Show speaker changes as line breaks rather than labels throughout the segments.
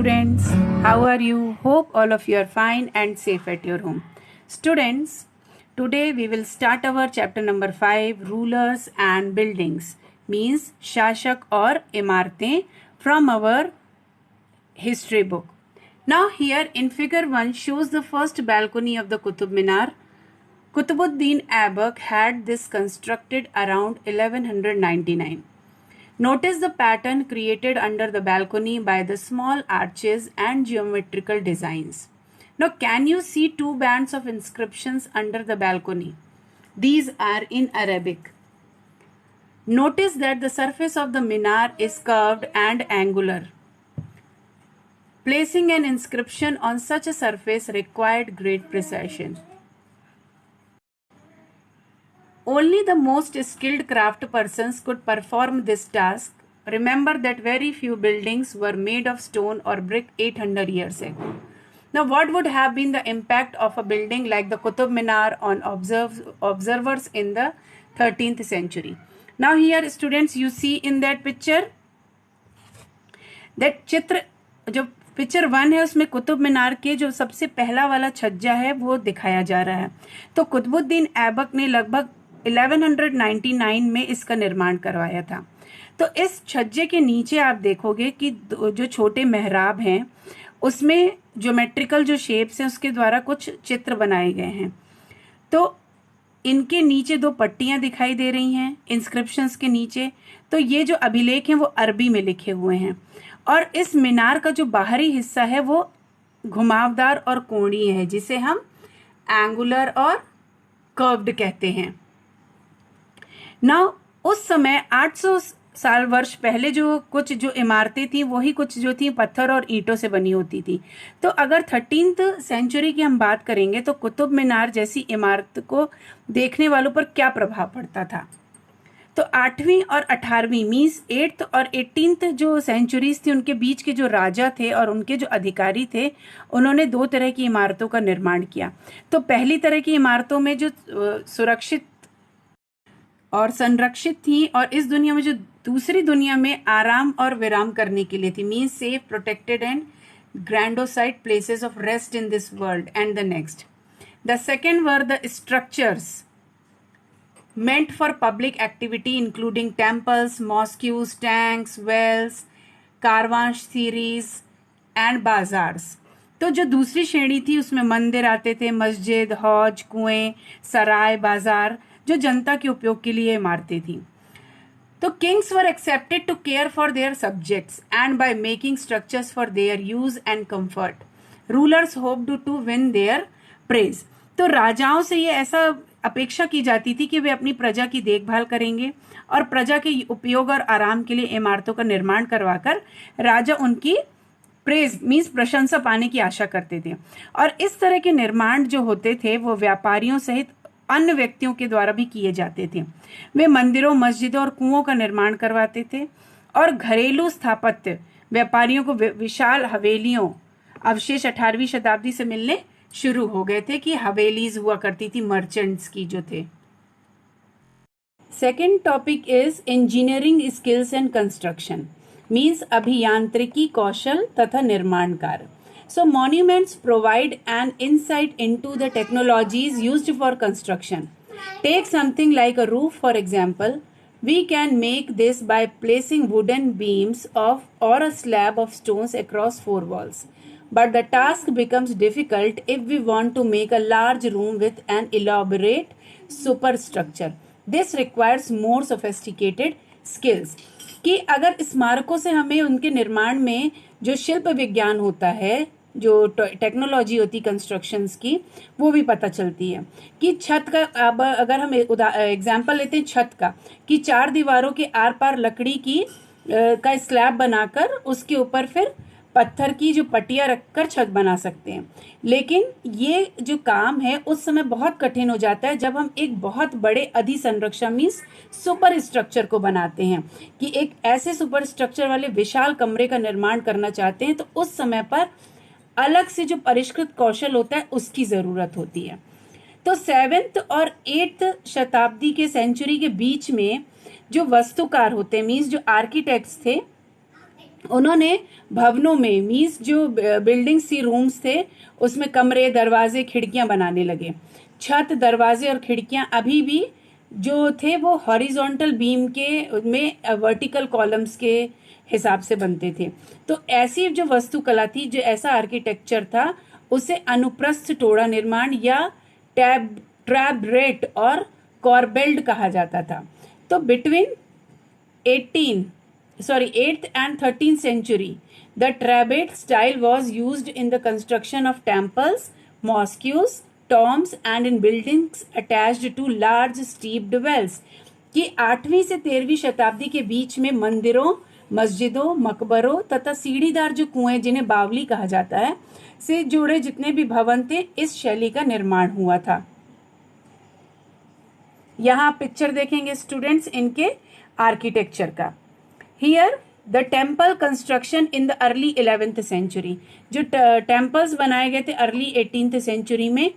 students, how are you? Hope all of you are fine and safe at your home. Students, today we will start our chapter number 5, Rulers and Buildings, means Shashak or Imartein, from our history book. Now here in figure 1 shows the first balcony of the Qutub Minar. Qutbuddin Aibak had this constructed around 1199. Notice the pattern created under the balcony by the small arches and geometrical designs. Now, can you see two bands of inscriptions under the balcony? These are in Arabic. Notice that the surface of the minar is curved and angular. Placing an inscription on such a surface required great precision. Only the most skilled craft persons could perform this task. Remember that very few buildings were made of stone or brick 800 years ago. Now, what would have been the impact of a building like the Qutub Minar on observers in the 13th century? Now, here students, you see in that picture, that चित्र जो picture 1 है उसमें कुतुब मीनार के जो सबसे पहला वाला छज्जा है वो दिखाया जा रहा है. तो कुतुबुद्दीन ऐबक ने लगभग 1199 में इसका निर्माण करवाया था. तो इस छज्जे के नीचे आप देखोगे कि जो छोटे मेहराब हैं उसमें ज्योमेट्रिकल जो शेप्स हैं उसके द्वारा कुछ चित्र बनाए गए हैं. तो इनके नीचे दो पट्टियां दिखाई दे रही हैं इंस्क्रिप्शंस के नीचे. तो ये जो अभिलेख हैं वो अरबी में लिखे हुए हैं और इस मीनार का जो बाहरी हिस्सा है वो घुमावदार और कोणीय है जिसे हम एंगुलर और कर्व्ड कहते हैं. नाउ उस समय 800 साल वर्ष पहले जो इमारतें थी वही कुछ जो थी पत्थर और ईंटों से बनी होती थी. तो अगर 13th सेंचुरी की हम बात करेंगे तो कुतुब मीनार जैसी इमारत को देखने वालों पर क्या प्रभाव पड़ता था. तो 8वीं और 18वीं मीन्स 8th और 18th जो सेंचुरीज थी उनके बीच के जो राजा थे और उनके जो अधिकारी थे उन्होंने दो तरह की इमारतों का निर्माण किया. तो पहली तरह की इमारतों में जो सुरक्षित और संरक्षित थी और इस दुनिया में जो दूसरी दुनिया में आराम और विराम करने के लिए थी मीन्स सेफ प्रोटेक्टेड एंड ग्रैंडोसाइट places of rest in this world and the next. The second were the structures meant for public activity including temples, mosques, tanks, wells, caravanseries and bazaars. तो जो दूसरी श्रेणी थी उसमें मंदिर आते थे, मस्जिद, हौज, कुएं, सराय, बाजार जो जनता के उपयोग के लिए इमारतें थी. तो kings were accepted to care for their subjects and by making structures for their use and comfort rulers hoped to win their praise. तो राजाओं से ये ऐसा अपेक्षा की जाती थी कि वे अपनी प्रजा की देखभाल करेंगे और प्रजा के उपयोग और आराम के लिए इमारतों का निर्माण करवाकर राजा उनकी प्रेज मीन्स प्रशंसा पाने की आशा करते थे. और इस तरह के निर्माण जो होते थे वो व्यापारियों सहित अन्य व्यक्तियों के द्वारा भी किए जाते थे. वे मंदिरों, मस्जिदों और कुओं का निर्माण करवाते थे और घरेलू स्थापत्य व्यापारियों को विशाल हवेलियों अवशेष 18वीं शताब्दी से मिलने शुरू हो गए थे कि हवेलीज हुआ करती थी मर्चेंट्स की जो थे. Second topic is engineering skills and construction means अभियांत्रिकी कौशल तथा निर्माण कार्य. So monuments provide an insight into the technologies used for construction. Take something like a roof for example. We can make this by placing wooden beams or a slab of stones across 4 walls. But the task becomes difficult if we want to make a large room with an elaborate superstructure. This requires more sophisticated skills. कि अगर स्मारकों से हमें उनके निर्माण में जो शिल्प विज्ञान होता है जो टेक्नोलॉजी होती कंस्ट्रक्शंस की वो भी पता चलती है. कि छत का अब अगर हम एग्जांपल लेते हैं छत का कि 4 दीवारों के आर पार लकड़ी की का स्लैब बनाकर उसके ऊपर फिर पत्थर की जो पट्टियां रखकर छत बना सकते हैं. लेकिन ये जो काम है उस समय बहुत कठिन हो जाता है जब हम एक बहुत बड़े अधिसंरचना मीन्स सुपर स्ट्रक्चर को बनाते हैं कि एक ऐसे सुपर स्ट्रक्चर वाले विशाल कमरे का निर्माण करना चाहते हैं. तो उस समय पर अलग से जो परिष्कृत कौशल होता है उसकी जरूरत होती है. तो 7th और 8th शताब्दी के सेंचुरी के बीच में जो वास्तुकार होते हैं मीन्स जो आर्किटेक्ट्स थे उन्होंने भवनों में मीन्स जो बिल्डिंग्स थी, रूम्स थे, उसमें कमरे, दरवाजे, खिड़कियां बनाने लगे। छत, दरवाजे और खिड़कियां अभी भी जो थे वो हॉरिजॉन्टल बीम के में वर्टिकल कॉलम्स के हिसाब से बनते थे। तो ऐसी जो वास्तुकला थी, जो ऐसा आर्किटेक्चर था, उसे अनुप्रस्थ टोड़ा निर्माण या ट्रैबरेट और कॉर्बेल्ड कहा जाता था। तो between 8th and 13th century, the Trabant style was used in the construction of temples, mosques, tombs and in buildings attached to large steeped wells. कि 8वीं से 13वीं शताब्दी के बीच में मंदिरों, मस्जिदों, मकबरों तथा सीढ़ीदार जो कुएं, जिन्हें बावली कहा जाता है, से जुड़े जितने भी भवन थे, इस शैली का निर्माण हुआ था। यहाँ पिक्चर देखेंगे स्टूडेंट्स इनके आर्किटेक्चर का। Here the temple construction in the early 11th century, जो टेम्पल्स बनाए गए थे अर्ली 18th सेंचुरी में,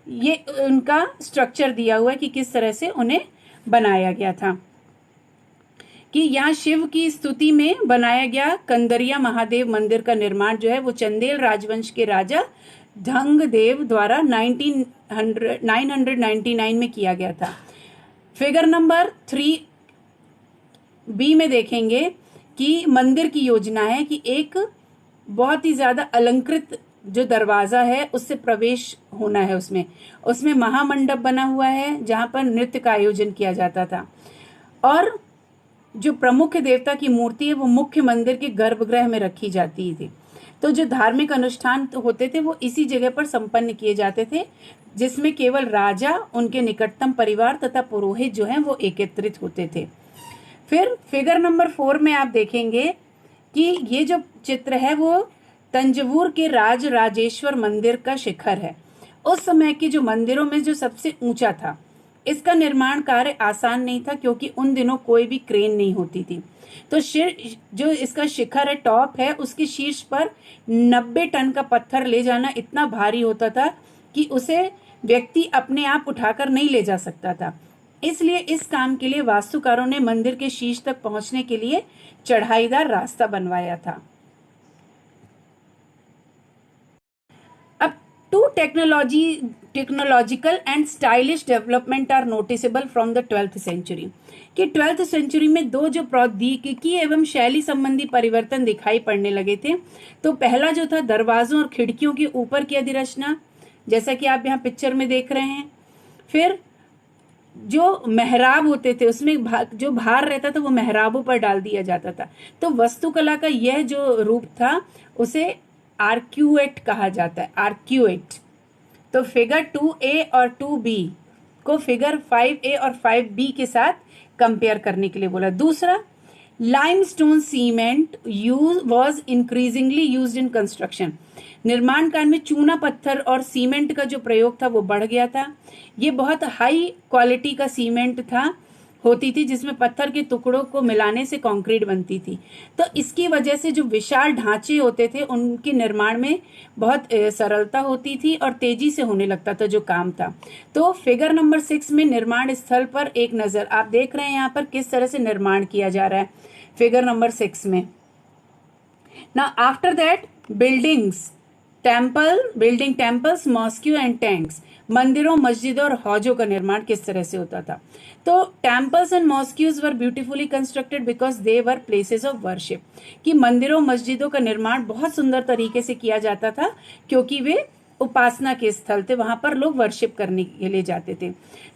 ये उनका स्ट्रक्चर दिया हुआ है कि किस तरह से उन्हें बनाया गया था। कि यहाँ शिव की स्तुति में बनाया गया कंदरिया महादेव मंदिर का निर्माण जो है वो चंदेल राजवंश के राजा धंगदेव द्वारा 999 में किया गया था। फिगर नंबर 3B में देखेंगे कि मंदिर की योजना है कि एक बहुत ही ज्यादा अलंकृत जो दरवाजा है उससे प्रवेश होना है। उसमें महामंडप बना हुआ है जहां पर नृत्य का आयोजन किया जाता था, और जो प्रमुख देवता की मूर्ति है वो मुख्य मंदिर के गर्भगृह में रखी जाती थी। तो जो धार्मिक अनुष्ठान होते थे वो इसी जगह पर संपन्न किए जाते थे, जिसमें केवल राजा, उनके निकटतम परिवार तथा पुरोहित जो हैं वो एकत्रित होते थे। फिर फिगर नंबर 4 में आप देखेंगे कि ये जो चित्र है वो तंजवुर के राज राजेश्वर मंदिर का शिखर है। उस समय के जो मंदिरों में जो सबसे ऊंचा था। इसका निर्माण कार्य आसान नहीं था क्योंकि उन दिनों कोई भी क्रेन नहीं होती थी। तो जो इसका शिखर है, टॉप है, उसके शीर्ष पर 90 टन का पत्थर ले जाना इतना भारी होता था कि उसे व्यक्ति अपने आप उठाकर नहीं ले जा सकता था। इसलिए इस काम के लिए वास्तुकारों ने मंदिर के शीर्ष तक पहुंचने के लिए चढ़ाईदार रास्ता बनवाया था। अब two technological and stylish development are noticeable from the 12th century. कि 12th सेंचुरी में दो जो प्रौद्योगिकी एवं शैली संबंधी परिवर्तन दिखाई पड़ने लगे थे। तो पहला जो था दरवाजों और खिड़कियों के ऊपर की अधिरचना, जैसा कि आप यहाँ पिक्चर में देख रहे हैं। फिर जो मेहराब होते थे उसमें जो भार रहता था वो मेहराबों पर डाल दिया जाता था। तो वास्तुकला का यह जो रूप था उसे आर्क्यूएट कहा जाता है, आर्क्यूएट। तो फिगर 2A और 2B को फिगर 5A और 5B के साथ कंपेयर करने के लिए बोला। दूसरा, limestone cement was increasingly used in construction. निर्माण काल में चूना पत्थर और सीमेंट का जो प्रयोग था वो बढ़ गया था। ये बहुत हाई क्वालिटी का सीमेंट होती थी जिसमें पत्थर के टुकड़ों को मिलाने से कंक्रीट बनती थी। तो इसकी वजह से जो विशाल ढांचे होते थे उनके निर्माण में बहुत सरलता होती थी और तेजी से होने लगता था जो काम था। तो फिगर नंबर 6 में निर्माण स्थल पर एक नजर आप देख रहे हैं यहाँ पर किस तरह से निर्माण किया जा रहा है फिगर नंबर 6 में। Now after that buildings temples, mosque and tanks. मंदिरों, मस्जिदों और हौजों का निर्माण किस तरह से होता था। तो temples and mosques were beautifully constructed because they were places of worship. कि मंदिरों, मस्जिदों का निर्माण बहुत सुंदर तरीके से किया जाता था क्योंकि वे उपासना के स्थल थे, वहां पर लोग वर्शिप करने के लिए जाते थे।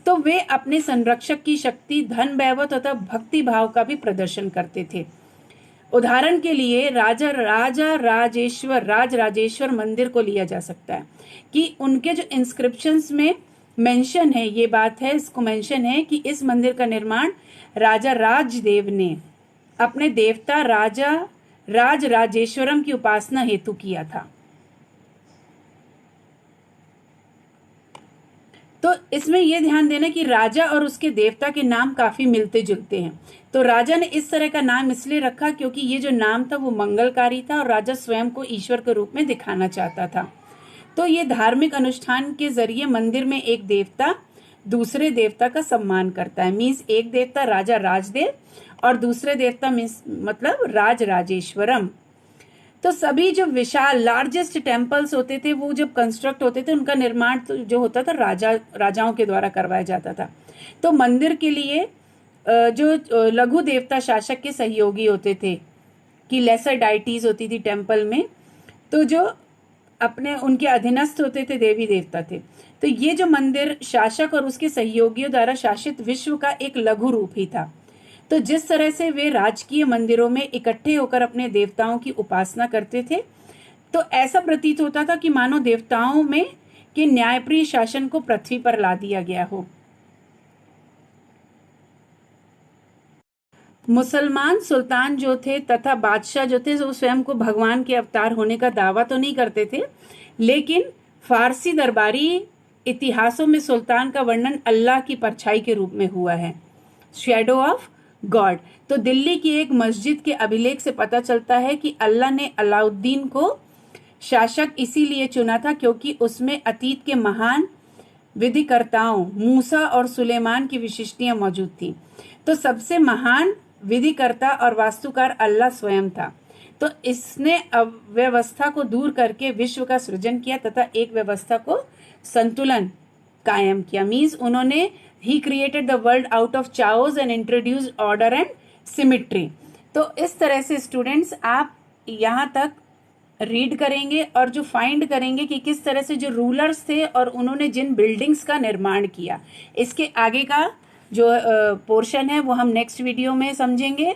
तो वे अपने संरक्षक की शक्ति, धन, वैभव तथा भक्ति भाव का भी प्रदर्शन करते थे। उदाहरण के लिए राज राजेश्वर मंदिर को लिया जा सकता है कि उनके जो इंस्क्रिप्शंस में मेंशन है, ये बात है, इसको मेंशन है कि इस मंदिर का निर्माण राजा राजदेव ने अपने देवता राज राजेश्वरम की उपासना हेतु किया था। तो इसमें यह ध्यान देना कि राजा और उसके देवता के नाम काफी मिलते जुलते हैं। तो राजा ने इस तरह का नाम इसलिए रखा क्योंकि ये जो नाम था वो मंगलकारी था और राजा स्वयं को ईश्वर के रूप में दिखाना चाहता था। तो ये धार्मिक अनुष्ठान के जरिए मंदिर में एक देवता दूसरे देवता का सम्मान करता है। मीन्स एक देवता राजा राजदेव और दूसरे देवता मतलब राज राजेश्वरम तो सभी जो विशाल लार्जेस्ट टेम्पल्स होते थे वो जब कंस्ट्रक्ट होते थे उनका निर्माण तो जो होता था राजाओं के द्वारा करवाया जाता था। तो मंदिर के लिए जो लघु देवता शासक के सहयोगी होते थे कि लेसर डाइटीज होती थी टेम्पल में, तो जो अपने उनके अधीनस्थ होते थे देवी देवता थे। तो ये जो मंदिर शासक और उसके सहयोगियों द्वारा शासित विश्व का एक लघु रूप ही था। तो जिस तरह से वे राजकीय मंदिरों में इकट्ठे होकर अपने देवताओं की उपासना करते थे, तो ऐसा प्रतीत होता था कि मानो देवताओं में के न्यायप्रिय शासन को पृथ्वी पर ला दिया गया हो। मुसलमान सुल्तान जो थे तथा बादशाह जो थे वो स्वयं को भगवान के अवतार होने का दावा तो नहीं करते थे, लेकिन फारसी दरबारी इतिहासों में सुल्तान का वर्णन अल्लाह की परछाई के रूप में हुआ है, शैडो ऑफ गॉड। तो दिल्ली की एक मस्जिद के अभिलेख से पता चलता है कि अल्लाह ने अलाउद्दीन को शासक इसीलिए चुना था क्योंकि उसमें अतीत के महान विधिकर्ताओं मूसा और सुलेमान की विशिष्टियां मौजूद थी। तो सबसे महान विधिकर्ता और वास्तुकार अल्लाह स्वयं था। तो इसने अव्यवस्था को दूर करके विश्व का सृजन किया तथा एक व्यवस्था को संतुलन कायम किया। मीन्स उन्होंने he created the world out of chaos and introduced order and symmetry. तो इस तरह से स्टूडेंट्स आप यहाँ तक रीड करेंगे और जो फाइंड करेंगे कि किस तरह से जो रूलर्स थे और उन्होंने जिन बिल्डिंग्स का निर्माण किया। इसके आगे का जो पोर्शन है वो हम नेक्स्ट वीडियो में समझेंगे।